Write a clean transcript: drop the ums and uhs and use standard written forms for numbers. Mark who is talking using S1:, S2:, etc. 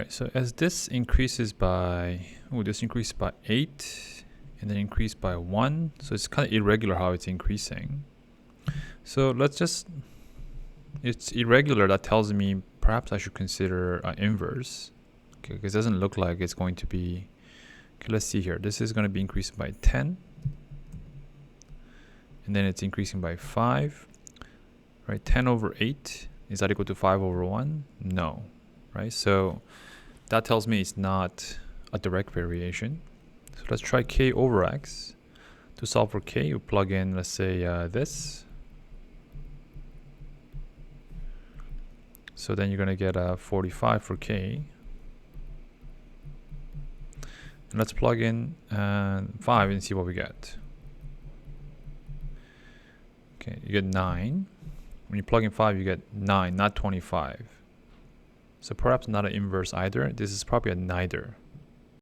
S1: right, so as this increases by, this increased by 8 and then increased by 1. So it's kind of irregular how it's increasing. So let's just, it's irregular. That tells me perhaps I should consider an inverse. Okay, because it doesn't look like it's going to be, okay, let's see here. This is going to be increasing by 10. And then it's increasing by 5. Right, 10 over 8, is that equal to 5 over 1? No, right? So that tells me it's not a direct variation. So let's try k over x. To solve for k, you plug in, let's say, this. So then you're going to get 45 for k. And let's plug in 5 and see what we get. Okay, you get 9. When you plug in 5, you get 9, not 25. So perhaps not an inverse either. This is probably a neither.